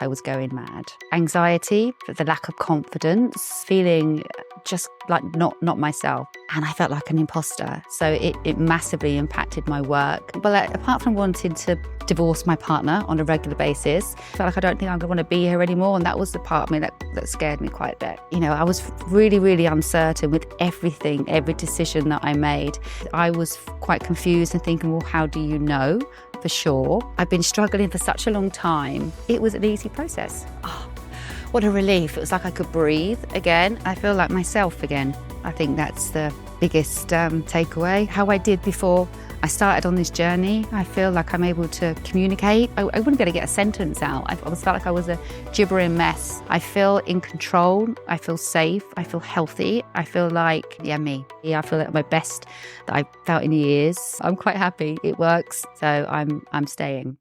I was going mad. Anxiety, the lack of confidence, feeling just like not myself. And I felt like an imposter. So it massively impacted my work. But apart from wanting to divorce my partner on a regular basis, I felt like I don't think I'm going to want to be here anymore. And that was the part of me that scared me quite a bit. You know, I was really, really uncertain with everything, every decision that I made. I was quite confused and thinking, well, how do you know for sure? I've been struggling for such a long time. It was an easy process. Oh, what a relief. It was like I could breathe again. I feel like myself again. I think that's the biggest takeaway. How I did before I started on this journey, I feel like I'm able to communicate. I wouldn't be able to get a sentence out. I felt like I was a gibbering mess. I feel in control. I feel safe. I feel healthy. I feel like, me. I feel like my best that I've felt in years. I'm quite happy. It works. So I'm staying.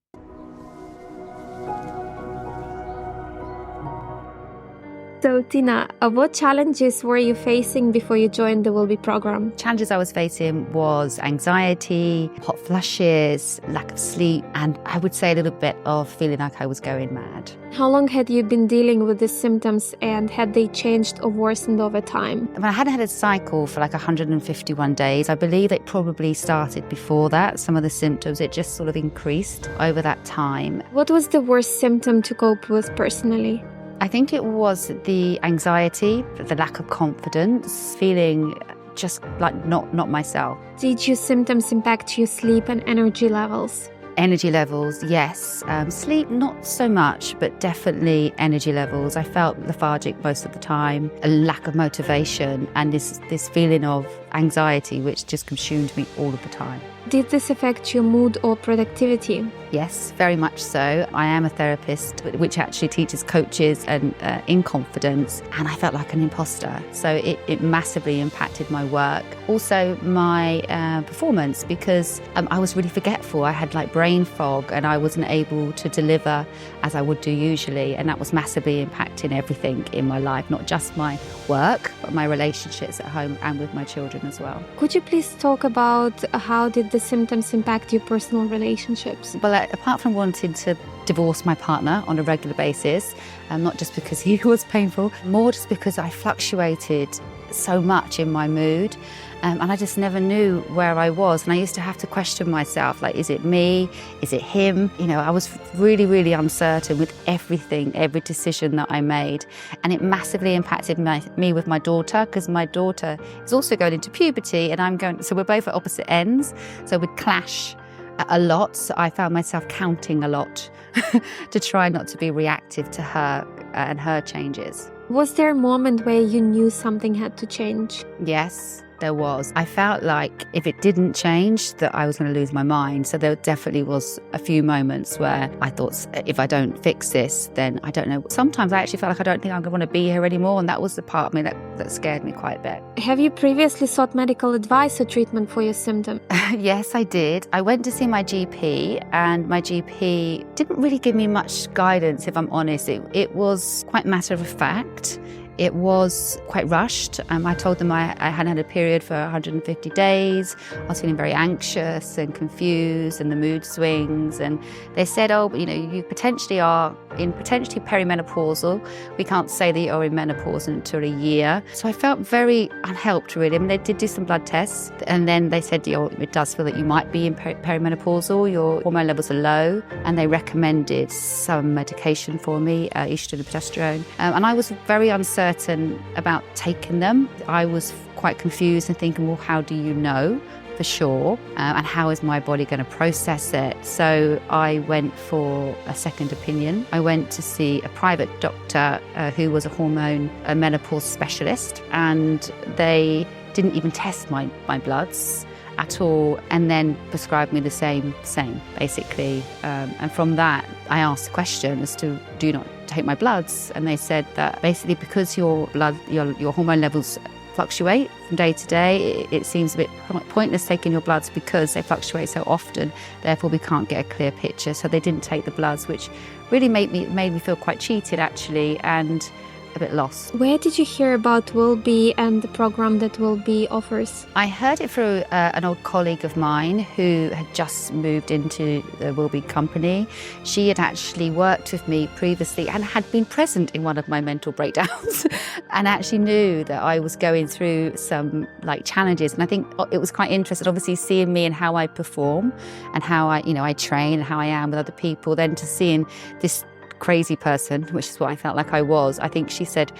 So Tina, what challenges were you facing before you joined the Willbe program? Challenges I was facing was anxiety, hot flushes, lack of sleep, and I would say a little bit of feeling like I was going mad. How long had you been dealing with these symptoms, and had they changed or worsened over time? I hadn't had a cycle for like 151 days. I believe it probably started before that. Some of the symptoms, it just sort of increased over that time. What was the worst symptom to cope with personally? I think it was the anxiety, the lack of confidence, feeling just like not myself. Did your symptoms impact your sleep and energy levels? Energy levels, yes. Sleep, not so much, but definitely energy levels. I felt lethargic most of the time, a lack of motivation, and this feeling of anxiety which just consumed me all of the time. Did this affect your mood or productivity? Yes, very much so. I am a therapist, which actually teaches coaches and in confidence, and I felt like an imposter. So it massively impacted my work. Also my performance, because I was really forgetful. I had like brain fog and I wasn't able to deliver as I would do usually, and that was massively impacting everything in my life, not just my work, but my relationships at home and with my children as well. Could you please talk about how did the symptoms impact your personal relationships? Well, apart from wanting to divorce my partner on a regular basis, not just because he was painful, more just because I fluctuated so much in my mood. And I just never knew where I was. And I used to have to question myself, like, is it me? Is it him? You know, I was really, really uncertain with everything, every decision that I made. And it massively impacted me with my daughter, because my daughter is also going into puberty and so we're both at opposite ends. So we'd clash a lot. So I found myself counting a lot to try not to be reactive to her and her changes. Was there a moment where you knew something had to change? Yes. There was. I felt like if it didn't change, that I was going to lose my mind. So there definitely was a few moments where I thought, if I don't fix this, then I don't know. Sometimes I actually felt like I don't think I'm going to want to be here anymore. And that was the part of me that scared me quite a bit. Have you previously sought medical advice or treatment for your symptom? Yes, I did. I went to see my GP, and my GP didn't really give me much guidance, if I'm honest. It was quite matter of fact. It was quite rushed. I told them I hadn't had a period for 150 days. I was feeling very anxious and confused, and the mood swings. And they said, you potentially are potentially perimenopausal. We can't say that you're in menopause until a year. So I felt very unhelped, really. I mean, they did do some blood tests, and then they said, it does feel that you might be in perimenopausal. Your hormone levels are low, and they recommended some medication for me, estrogen and progesterone. And I was very uncertain about taking them. I was quite confused and thinking, well, how do you know for sure? And how is my body going to process it? So I went for a second opinion. I went to see a private doctor who was a menopause specialist, and they didn't even test my bloods at all, and then prescribed me the same basically. And from that, I asked the question as to, do you not take my bloods? And they said that basically because your hormone levels fluctuate from day to day, it seems a bit pointless taking your bloods because they fluctuate so often. Therefore, we can't get a clear picture. So they didn't take the bloods, which really made me feel quite cheated, actually. And a bit lost. Where did you hear about Willbe and the program that Willbe offers? I heard it through an old colleague of mine who had just moved into the Willbe company. She had actually worked with me previously and had been present in one of my mental breakdowns and actually knew that I was going through some challenges. And I think it was quite interesting, obviously seeing me and how I perform and how I train and how I am with other people, then to seeing this crazy person, which is what I felt like I was. I think she said,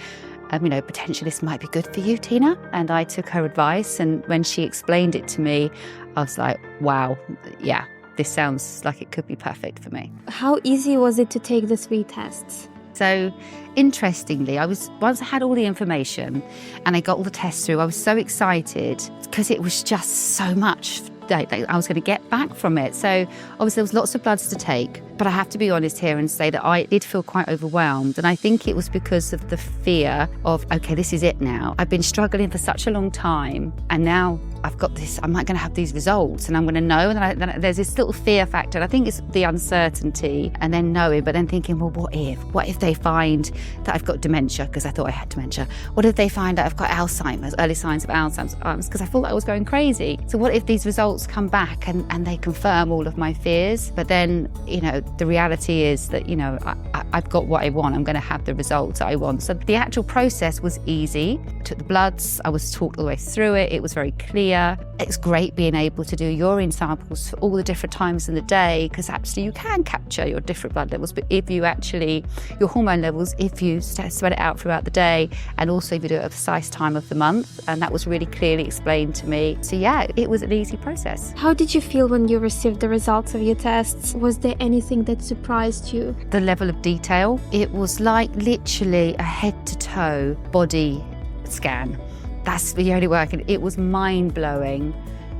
potentially this might be good for you, Tina. And I took her advice. And when she explained it to me, I was like, wow, yeah, this sounds like it could be perfect for me. How easy was it to take the 3 tests? So interestingly, once I had all the information and I got all the tests through, I was so excited because it was just so much that I was going to get back from it. So obviously there was lots of bloods to take, but I have to be honest here and say that I did feel quite overwhelmed. And I think it was because of the fear of, okay, this is it now. I've been struggling for such a long time and now I've got this, I'm not going to have these results and I'm going to know. And then there's this little fear factor. And I think it's the uncertainty and then knowing, but then thinking, well, what if they find that I've got dementia? Because I thought I had dementia. What if they find that I've got Alzheimer's, early signs of Alzheimer's? Because I thought I was going crazy. So what if these results come back and they confirm all of my fears? But then, the reality is that, I've got what I want. I'm going to have the results that I want. So the actual process was easy. I took the bloods. I was talked all the way through it. It was very clear. It's great being able to do urine samples for all the different times in the day, because actually you can capture your different blood levels, but your hormone levels, if you spread it out throughout the day, and also if you do it at a precise time of the month, and that was really clearly explained to me. So yeah, it was an easy process. How did you feel when you received the results of your tests? Was there anything that surprised you? The level of detail, it was like literally a head to toe body scan. That's the only way it was mind-blowing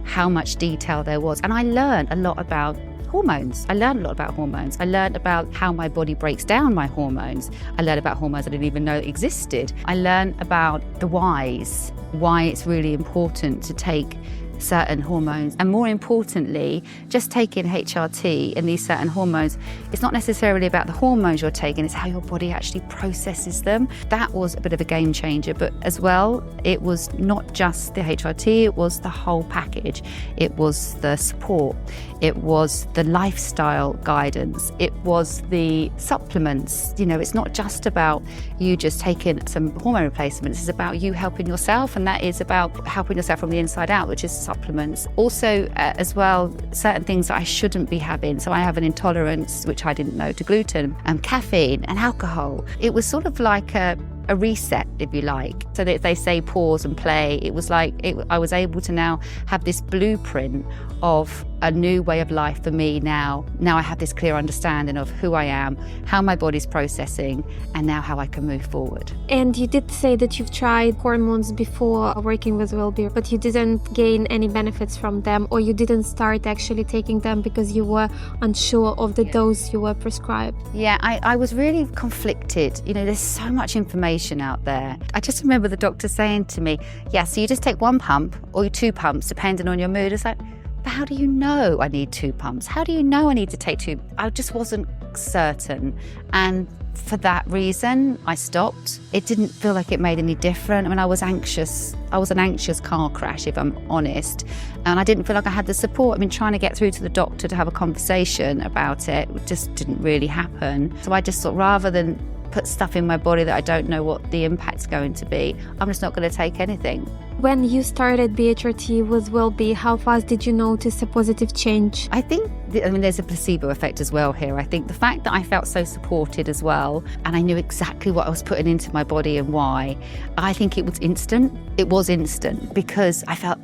how much detail there was. And I learned a lot about hormones. I learned about how my body breaks down my hormones. I learned about hormones I didn't even know existed. I learned about the whys, why it's really important to take certain hormones. And more importantly, just taking HRT and these certain hormones, it's not necessarily about the hormones you're taking, it's how your body actually processes them. That was a bit of a game changer. But as well, it was not just the HRT, it was the whole package. It was the support. It was the lifestyle guidance. It was the supplements. It's not just about you just taking some hormone replacements. It's about you helping yourself, and that is about helping yourself from the inside out, which is supplements. Also, as well, certain things that I shouldn't be having. So I have an intolerance, which I didn't know, to gluten and caffeine and alcohol. It was sort of like a reset, if you like. So that they say pause and play, it was like I was able to now have this blueprint of a new way of life for me now. Now I have this clear understanding of who I am, how my body's processing, and now how I can move forward. And you did say that you've tried hormones before working with Willbe, but you didn't gain any benefits from them, or you didn't start actually taking them because you were unsure of the dose you were prescribed. Yeah, I was really conflicted. There's so much information out there. I just remember the doctor saying to me, yeah, so you just take 1 pump or 2 pumps, depending on your mood. It's like, but how do you know I need 2 pumps? How do you know I need to take 2? I just wasn't certain. And for that reason, I stopped. It didn't feel like it made any difference. I was anxious. I was an anxious car crash, if I'm honest. And I didn't feel like I had the support. Trying to get through to the doctor to have a conversation about it just didn't really happen. So I just thought, rather than put stuff in my body that I don't know what the impact's going to be, I'm just not going to take anything. When you started BHRT with Willbe, how fast did you notice a positive change? I think, there's a placebo effect as well here. I think the fact that I felt so supported as well, and I knew exactly what I was putting into my body and why, I think it was instant. It was instant because I felt,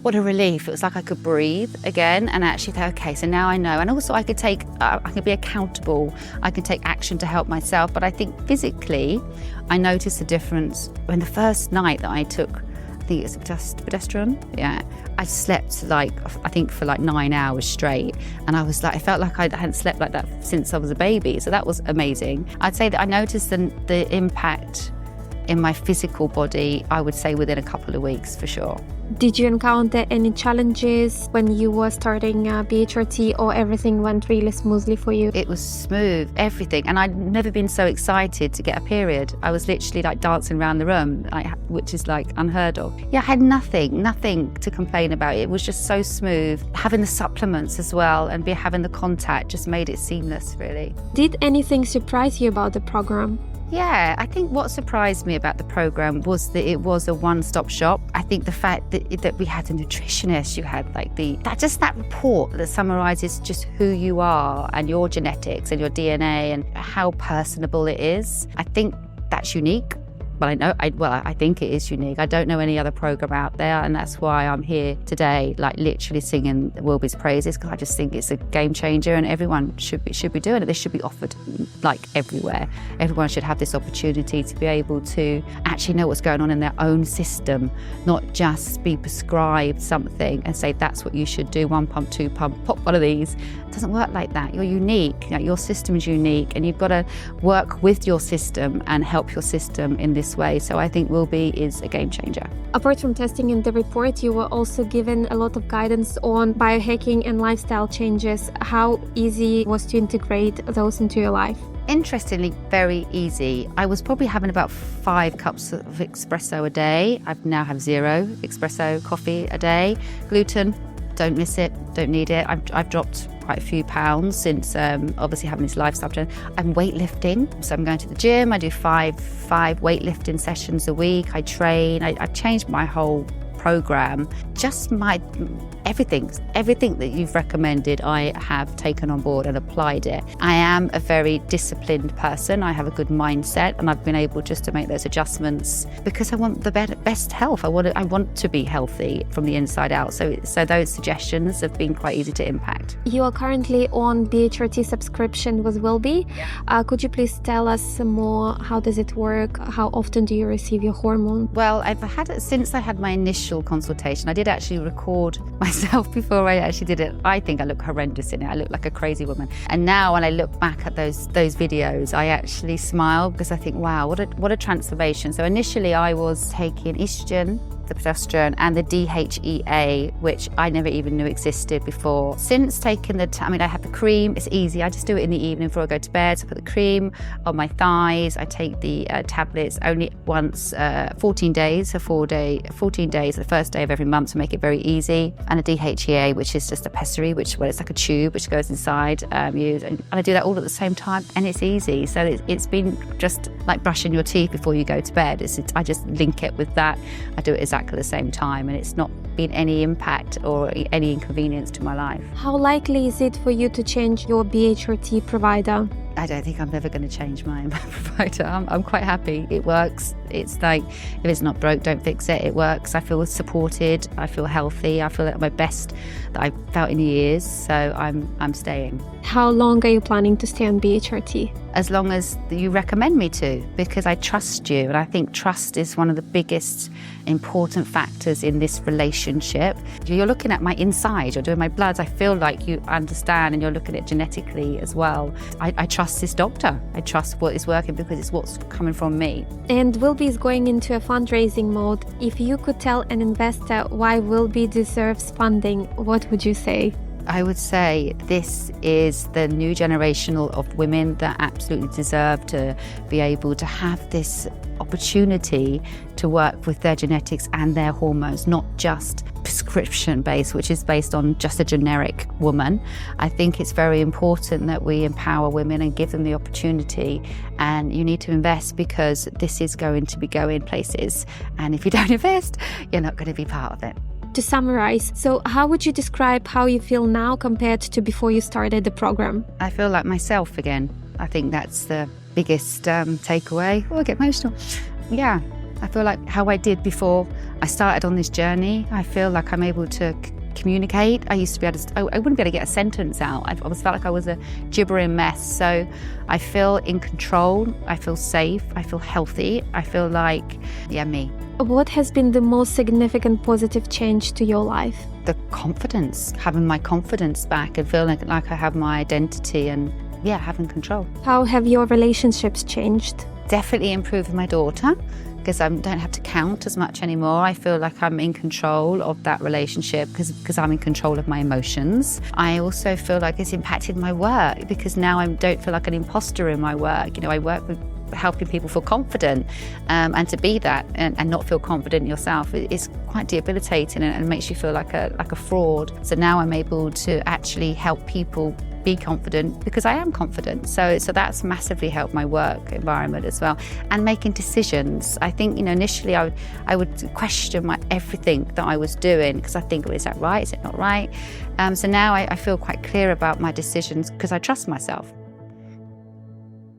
what a relief. It was like I could breathe again and actually think, okay, so now I know. And also I could be accountable. I could take action to help myself. But I think physically, I noticed a difference when the first night that I took, I think it's progesterone. Yeah. I slept for 9 hours straight. And I felt like I hadn't slept like that since I was a baby. So that was amazing. I'd say that I noticed the impact in my physical body, I would say within a couple of weeks for sure. Did you encounter any challenges when you were starting BHRT, or everything went really smoothly for you? It was smooth, everything. And I'd never been so excited to get a period. I was literally like dancing around the room, which is like unheard of. Yeah, I had nothing to complain about. It was just so smooth. Having the supplements as well and having the contact just made it seamless, really. Did anything surprise you about the program? Yeah, I think what surprised me about the program was that it was a one-stop shop. I think the fact that we had a nutritionist, you had like that report that summarizes just who you are and your genetics and your DNA and how personable it is. I think that's unique. I think it is unique. I don't know any other program out there, and that's why I'm here today, like literally singing Willbe's praises, because I just think it's a game changer, and everyone should be doing it. This should be offered like everywhere. Everyone should have this opportunity to be able to actually know what's going on in their own system, not just be prescribed something and say that's what you should do. 1 pump, 2 pump, pop one of these. It doesn't work like that. You're unique. Your system is unique, and you've got to work with your system and help your system in this way. So I think Willbe is a game changer. Apart from testing in the report, you were also given a lot of guidance on biohacking and lifestyle changes. How easy was to integrate those into your life? Interestingly, very easy. I was probably having about 5 cups of espresso a day. I now have 0 espresso coffee a day. Gluten, don't miss it, don't need it. I've dropped quite a few pounds since obviously having this lifestyle change. I'm weightlifting, so I'm going to the gym. I do five weightlifting sessions a week. I train. I've changed my whole program. Just everything that you've recommended, I have taken on board and applied it. I am a very disciplined person. I have a good mindset, and I've been able just to make those adjustments because I want the best health. I want to be healthy from the inside out. So those suggestions have been quite easy to impact. You are currently on BHRT subscription with Willbe. Could you please tell us some more? How does it work? How often do you receive your hormone? Well, I've had it since I had my initial consultation. I did actually record myself before I actually did it. I think I look horrendous in it. I look like a crazy woman. And now when I look back at those videos, I actually smile because I think, wow, what a transformation. So initially I was taking estrogen, the progesterone, and the DHEA, which I never even knew existed before. Since taking I have the cream. It's easy. I just do it in the evening before I go to bed. So I put the cream on my thighs. I take the tablets only once, 14 days, 14 days, the first day of every month to make it very easy. And a DHEA, which is just a pessary, it's like a tube which goes inside you. And I do that all at the same time, and it's easy. So it's been just like brushing your teeth before you go to bed. I just link it with that. I do it exactly the same time, and it's not been any impact or any inconvenience to my life. How likely is it for you to change your BHRT provider? I don't think I'm ever going to change my provider. I'm quite happy. It works. It's like, if it's not broke, don't fix it. It works. I feel supported. I feel healthy. I feel at my best that I've felt in years. So I'm staying. How long are you planning to stay on BHRT? As long as you recommend me to, because I trust you. And I think trust is one of the biggest important factors in this relationship. You're looking at my inside, you're doing my bloods. I feel like you understand, and you're looking at genetically as well. I trust this doctor. I trust what is working because it's what's coming from me. And Willbe is going into a fundraising mode. If you could tell an investor why Willbe deserves funding, what would you say? I would say this is the new generation of women that absolutely deserve to be able to have this opportunity to work with their genetics and their hormones, not just prescription based, which is based on just a generic woman. I think it's very important that we empower women and give them the opportunity, and you need to invest because this is going to be going places, and if you don't invest, you're not going to be part of it. To summarize, so how would you describe how you feel now compared to before you started the program? I feel like myself again. I think that's the biggest takeaway. Oh, I get emotional. Yeah, I feel like how I did before I started on this journey. I feel like I'm able to communicate. I used to be able to, I wouldn't be able to get a sentence out. I always felt like I was a gibbering mess. So I feel in control. I feel safe. I feel healthy. I feel like, me. What has been the most significant positive change to your life? The confidence, having my confidence back and feeling like I have my identity and having control. How have your relationships changed? Definitely improved with my daughter. because I don't have to count as much anymore. I feel like I'm in control of that relationship because I'm in control of my emotions. I also feel like it's impacted my work because now I don't feel like an imposter in my work. I work with helping people feel confident, and to be that and not feel confident yourself is quite debilitating and makes you feel like a fraud. So now I'm able to actually help people be confident because I am confident. So that's massively helped my work environment as well. And making decisions. I think, initially I would question everything that I was doing because I think, is that right? Is it not right? So now I feel quite clear about my decisions because I trust myself.